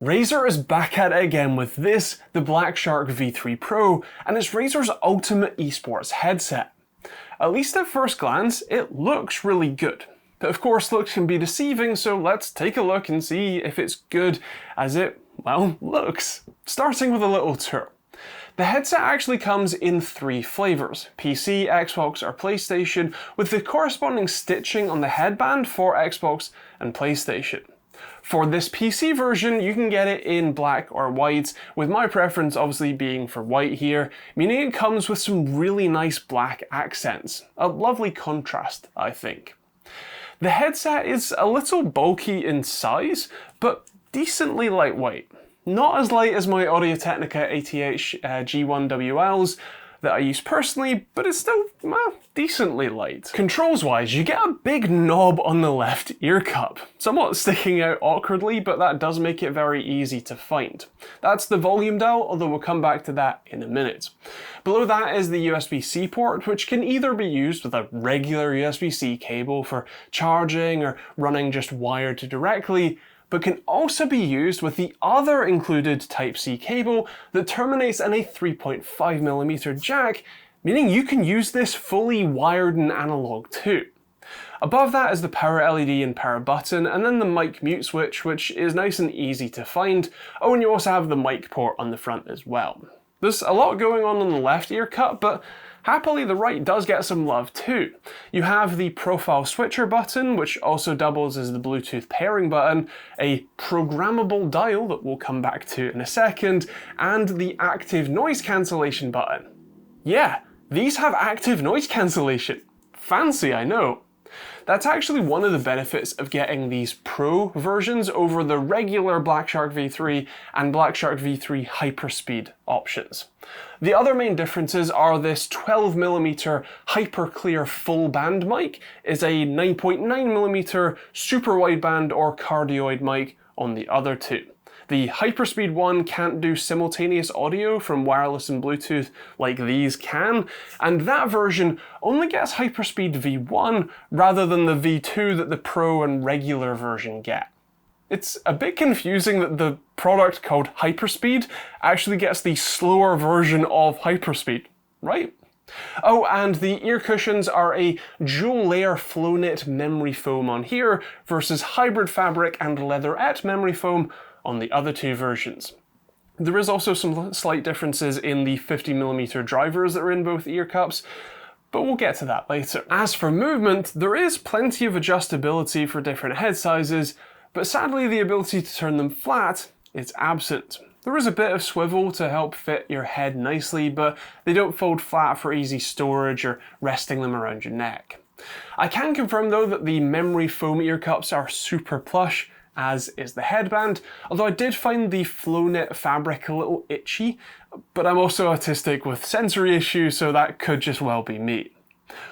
Razer is back at it again with this, the BLACKSHARK V3 Pro, and it's Razer's ultimate esports headset. At least at first glance, it looks really good. But of course, looks can be deceiving, so let's take a look and see if it's good as it, well, looks. Starting with a little tour. The headset actually comes in 3 flavors: PC, Xbox, or PlayStation, with the corresponding stitching on the headband for Xbox and PlayStation. For this PC version, you can get it in black or white, with my preference obviously being for white here, meaning it comes with some really nice black accents. A lovely contrast, I think. The headset is a little bulky in size, but decently lightweight. Not as light as my Audio-Technica ATH G1WLs that I use personally, but it's still, well, decently light. Controls-wise, you get a big knob on the left ear cup, somewhat sticking out awkwardly, but that does make it very easy to find. That's the volume dial, although we'll come back to that in a minute. Below that is the USB-C port, which can either be used with a regular USB-C cable for charging or running just wired to directly, but can also be used with the other included Type-C cable that terminates in a 3.5mm jack, meaning you can use this fully wired and analog too. Above that is the power LED and power button, and then the mic mute switch, which is nice and easy to find. Oh, and you also have the mic port on the front as well. There's a lot going on the left ear cup, but happily the right does get some love too. You have the profile switcher button, which also doubles as the Bluetooth pairing button, a programmable dial that we'll come back to in a second, and the active noise cancellation button. Yeah, these have active noise cancellation. Fancy, I know. That's actually one of the benefits of getting these Pro versions over the regular BLACKSHARK V3 and BLACKSHARK V3 Hyperspeed options. The other main differences are this 12mm hyper clear full band mic is a 9.9mm super wideband or cardioid mic on the other two. The Hyperspeed one can't do simultaneous audio from wireless and Bluetooth like these can, and that version only gets Hyperspeed V1 rather than the V2 that the Pro and regular version get. It's a bit confusing that the product called Hyperspeed actually gets the slower version of Hyperspeed, right? Oh, and the ear cushions are a dual layer flow-knit memory foam on here versus hybrid fabric and leatherette memory foam on the other two versions. There is also some slight differences in the 50mm drivers that are in both ear cups, but we'll get to that later. As for movement, there is plenty of adjustability for different head sizes, but sadly the ability to turn them flat is absent. There is a bit of swivel to help fit your head nicely, but they don't fold flat for easy storage or resting them around your neck. I can confirm though that the memory foam ear cups are super plush, as is the headband, although I did find the flow-knit fabric a little itchy, but I'm also autistic with sensory issues, so that could just well be me.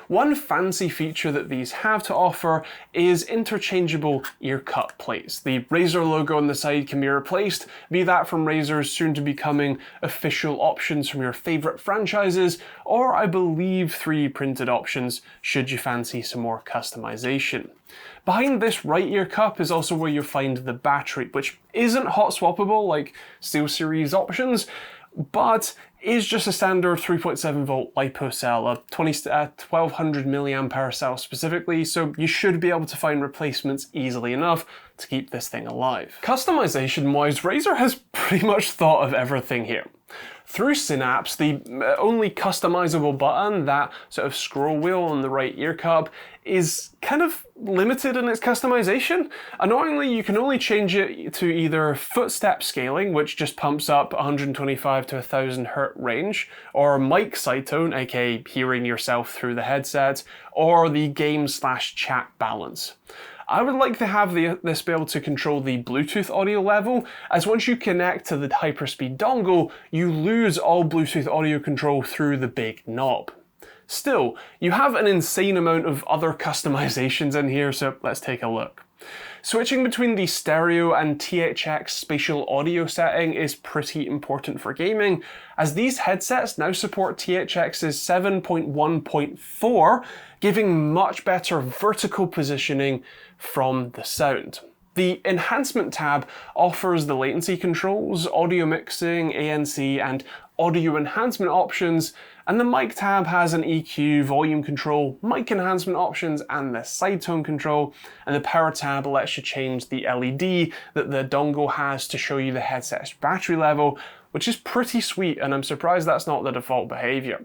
One fancy feature that these have to offer is interchangeable ear cup plates. The Razer logo on the side can be replaced, be that from Razer's soon to be coming official options from your favourite franchises, or I believe 3D printed options should you fancy some more customization. Behind this right ear cup is also where you'll find the battery, which isn't hot swappable like SteelSeries options, but is just a standard 3.7V LiPo cell, a 1200 mAh cell specifically, so you should be able to find replacements easily enough to keep this thing alive. Customization wise, Razer has pretty much thought of everything here. Through Synapse, the only customizable button, that sort of scroll wheel on the right ear cup, is kind of limited in its customization. Annoyingly, you can only change it to either footstep scaling, which just pumps up 125 to 1000 Hz range, or mic side tone, aka hearing yourself through the headset, or the game/chat balance. I would like to have this be able to control the Bluetooth audio level, as once you connect to the Hyperspeed dongle, you lose all Bluetooth audio control through the big knob. Still, you have an insane amount of other customizations in here, so let's take a look. Switching between the stereo and THX spatial audio setting is pretty important for gaming, as these headsets now support THX's 7.1.4, giving much better vertical positioning from the sound. The Enhancement tab offers the latency controls, audio mixing, ANC, and audio enhancement options, and the Mic tab has an EQ, volume control, mic enhancement options, and the side tone control, and the Power tab lets you change the LED that the dongle has to show you the headset's battery level, which is pretty sweet, and I'm surprised that's not the default behaviour.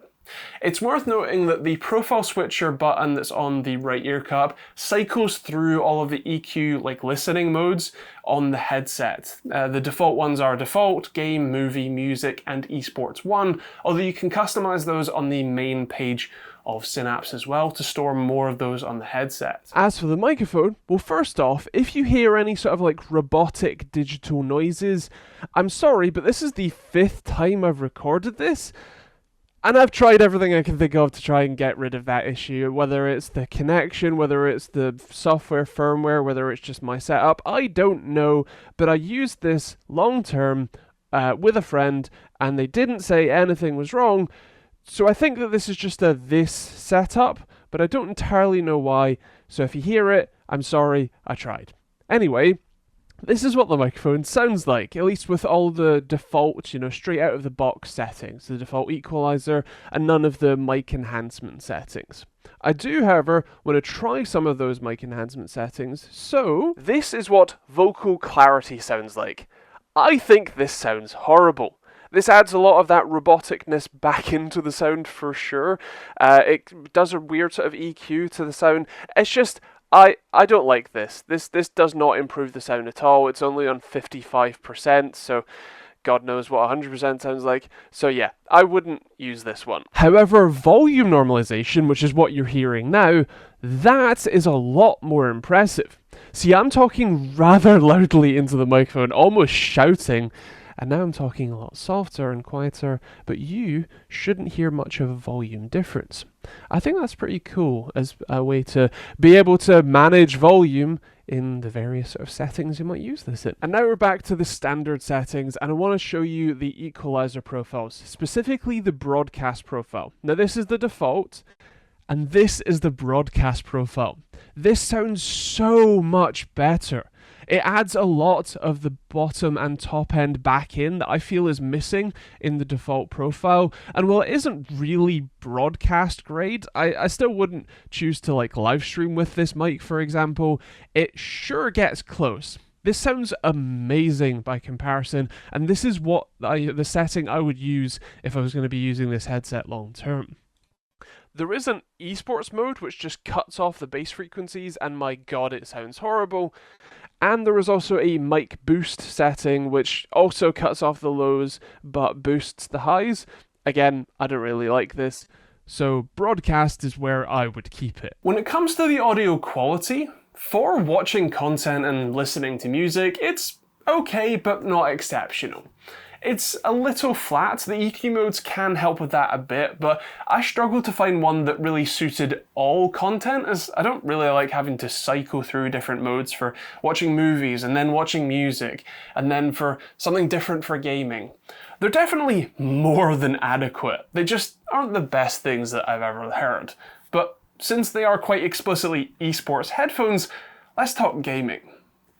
It's worth noting that the profile switcher button that's on the right ear cup cycles through all of the EQ listening modes on the headset. The default ones are default, game, movie, music, and esports 1, although you can customize those on the main page of Synapse as well to store more of those on the headset. As for the microphone, well, first off, if you hear any sort of robotic digital noises, I'm sorry, but this is the 5th time I've recorded this. And I've tried everything I can think of to try and get rid of that issue, whether it's the connection, whether it's the software firmware, whether it's just my setup, I don't know, but I used this long term with a friend and they didn't say anything was wrong, so I think that this is just this setup, but I don't entirely know why, so if you hear it, I'm sorry, I tried. Anyway, this is what the microphone sounds like, at least with all the default, straight out of the box settings, the default equalizer, and none of the mic enhancement settings. I do, however, want to try some of those mic enhancement settings, so this is what vocal clarity sounds like. I think this sounds horrible. This adds a lot of that roboticness back into the sound for sure. It does a weird sort of EQ to the sound. It's just, I don't like this. This does not improve the sound at all. It's only on 55%, so God knows what 100% sounds like. So yeah, I wouldn't use this one. However, volume normalization, which is what you're hearing now, that is a lot more impressive. See, I'm talking rather loudly into the microphone, almost shouting, and now I'm talking a lot softer and quieter, but you shouldn't hear much of a volume difference. I think that's pretty cool as a way to be able to manage volume in the various sort of settings you might use this in. And now we're back to the standard settings, and I want to show you the equalizer profiles, specifically the broadcast profile. Now this is the default, and this is the broadcast profile. This sounds so much better. It adds a lot of the bottom and top end back in that I feel is missing in the default profile. And while it isn't really broadcast grade, I still wouldn't choose to live stream with this mic, for example. It sure gets close. This sounds amazing by comparison, and this is what the setting I would use if I was going to be using this headset long term. There is an esports mode which just cuts off the bass frequencies, and my god, it sounds horrible. And there is also a mic boost setting which also cuts off the lows but boosts the highs. Again, I don't really like this, so broadcast is where I would keep it. When it comes to the audio quality, for watching content and listening to music, it's okay but not exceptional. It's a little flat. The EQ modes can help with that a bit, but I struggled to find one that really suited all content, as I don't really like having to cycle through different modes for watching movies and then watching music, and then for something different for gaming. They're definitely more than adequate. They just aren't the best things that I've ever heard. But since they are quite explicitly esports headphones, let's talk gaming.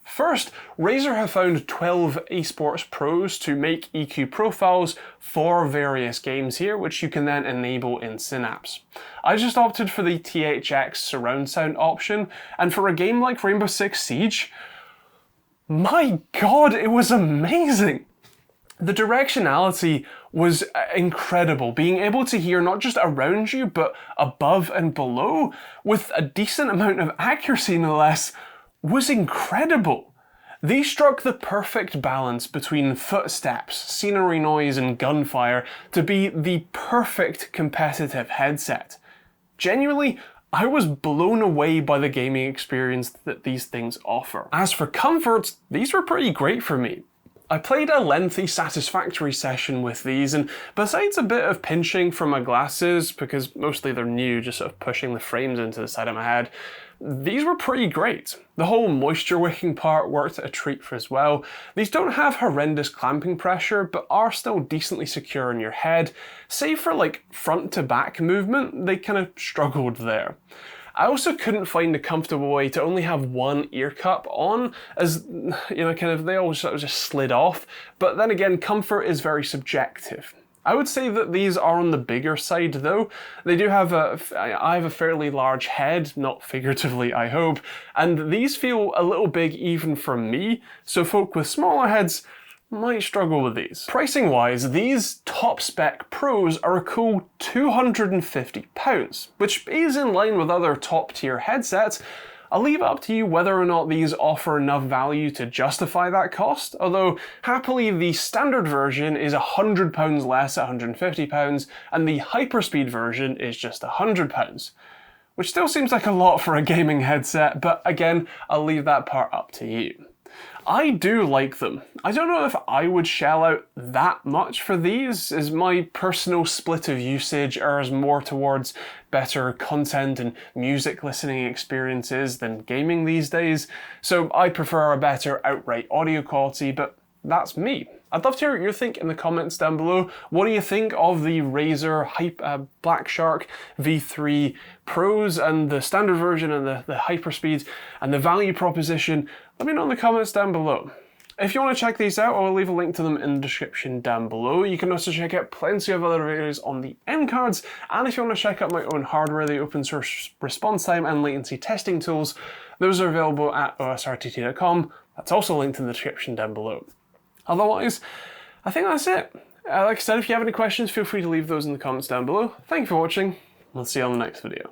First, Razer have found 12 esports pros to make EQ profiles for various games here, which you can then enable in Synapse. I just opted for the THX surround sound option, and for a game like Rainbow Six Siege, my god, it was amazing! The directionality was incredible, being able to hear not just around you, but above and below, with a decent amount of accuracy no less, was incredible. They struck the perfect balance between footsteps, scenery noise, and gunfire to be the perfect competitive headset. Genuinely, I was blown away by the gaming experience that these things offer. As for comfort, these were pretty great for me. I played a lengthy Satisfactory session with these, and besides a bit of pinching from my glasses, because mostly they're new, just sort of pushing the frames into the side of my head, these were pretty great. The whole moisture wicking part worked a treat for as well. These don't have horrendous clamping pressure, but are still decently secure in your head. Save for front to back movement, they kind of struggled there. I also couldn't find a comfortable way to only have one ear cup on, as, you know, kind of they all sort of just slid off. But then again, comfort is very subjective. I would say that these are on the bigger side though. They do have I have a fairly large head, not figuratively I hope, and these feel a little big even for me, so folk with smaller heads might struggle with these. Pricing wise, these top spec Pros are a cool £250, which is in line with other top tier headsets. I'll leave it up to you whether or not these offer enough value to justify that cost, although happily the standard version is £100 less at £150 and the hyperspeed version is just £100, which still seems like a lot for a gaming headset, but again, I'll leave that part up to you. I do like them. I don't know if I would shell out that much for these, as my personal split of usage errs more towards better content and music listening experiences than gaming these days, so I prefer a better outright audio quality, but that's me. I'd love to hear what you think in the comments down below. What do you think of the Razer Blackshark V3 Pros and the standard version and the hyperspeed and the value proposition? Let me know in the comments down below. If you want to check these out, I'll leave a link to them in the description down below. You can also check out plenty of other videos on the end cards, and if you want to check out my own hardware, the open source response time and latency testing tools, those are available at osrtt.com. That's also linked in the description down below. Otherwise, I think that's it. Like I said, if you have any questions, feel free to leave those in the comments down below. Thank you for watching, and I'll see you on the next video.